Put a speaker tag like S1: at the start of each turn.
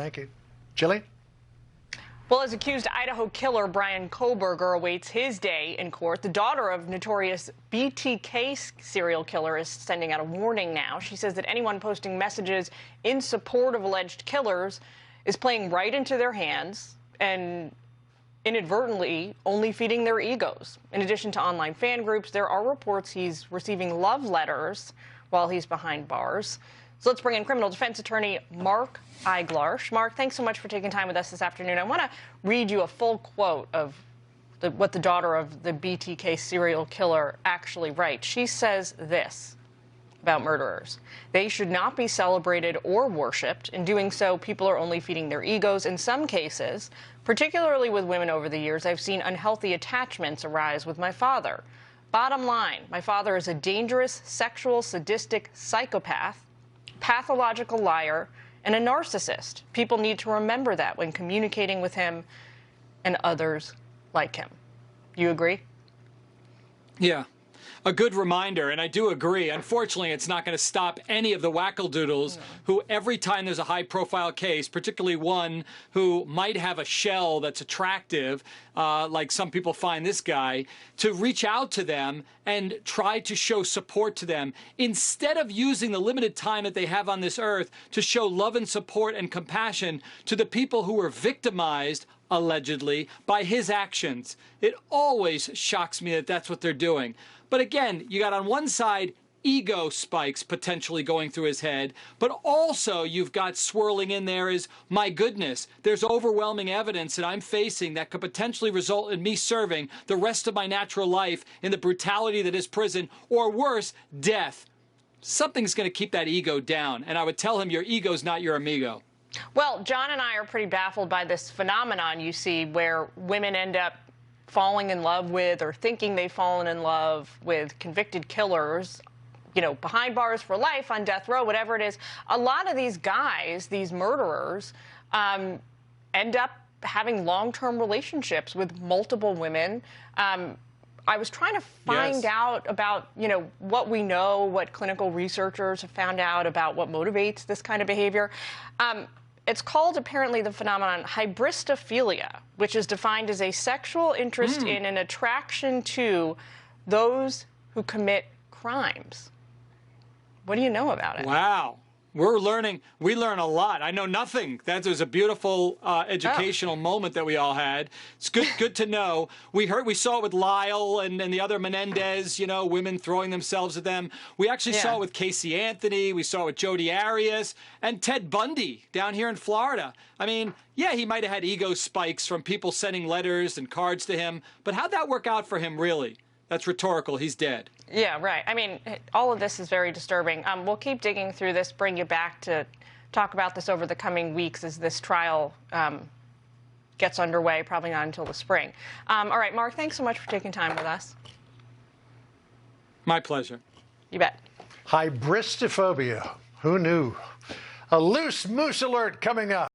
S1: Thank you. Jillian?
S2: Well, as accused Idaho Killer Brian Koberger awaits his day in court, the daughter of notorious BTK serial killer is sending out a warning now. She says that anyone posting messages in support of alleged killers is playing right into their hands and inadvertently only feeding their egos. In addition to online fan groups, there are reports he's receiving love letters while he's behind bars. So let's bring in criminal defense attorney Mark Eiglarsh. Mark, thanks so much for taking time with us this afternoon. I want to read you a full quote of what the daughter of the BTK serial killer actually writes. She says this about murderers: they should not be celebrated or worshipped. In doing so, people are only feeding their egos. In some cases, particularly with women over the years, I've seen unhealthy attachments arise with my father. Bottom line, my father is a dangerous, sexual, sadistic psychopath, pathological liar, and a narcissist. People need to remember that when communicating with him and others like him. You agree?
S3: Yeah. A good reminder, and I do agree. Unfortunately, it's not going to stop any of the wackadoodles who, every time there's a high-profile case, particularly one who might have a shell that's attractive, like some people find this guy, to reach out to them and try to show support to them, instead of using the limited time that they have on this earth to show love and support and compassion to the people who were victimized, allegedly, by his actions. It always shocks me that that's what they're doing. But again, you got on one side ego spikes potentially going through his head, but also you've got swirling in there is, my goodness, there's overwhelming evidence that I'm facing that could potentially result in me serving the rest of my natural life in the brutality that is prison, or worse, death. Something's going to keep that ego down, and I would tell him your ego's not your amigo.
S2: Well, John and I are pretty baffled by this phenomenon you see where women end up falling in love with or thinking they've fallen in love with convicted killers, you know, behind bars for life, on death row, whatever it is. A lot of these guys, these murderers, end up having long-term relationships with multiple women. I was trying to find out about, you know, what we know, what clinical researchers have found out about what motivates this kind of behavior. It's called, apparently, the phenomenon hybristophilia, which is defined as a sexual interest in and attraction to those who commit crimes. What do you know about it?
S3: Wow. We're learning. We learn a lot. I know nothing. That was a beautiful educational moment that we all had. It's good to know. We saw it with Lyle and the other Menendez, you know, women throwing themselves at them. We actually saw it with Casey Anthony. We saw it with Jodi Arias and Ted Bundy down here in Florida. I mean, yeah, he might have had ego spikes from people sending letters and cards to him, but how'd that work out for him, really? That's rhetorical. He's dead.
S2: Yeah, right. I mean, all of this is very disturbing. We'll keep digging through this, bring you back to talk about this over the coming weeks as this trial gets underway, probably not until the spring. All right, Mark, thanks so much for taking time with us.
S3: My pleasure.
S2: You bet.
S1: Hybristophobia. Who knew? A loose moose alert coming up.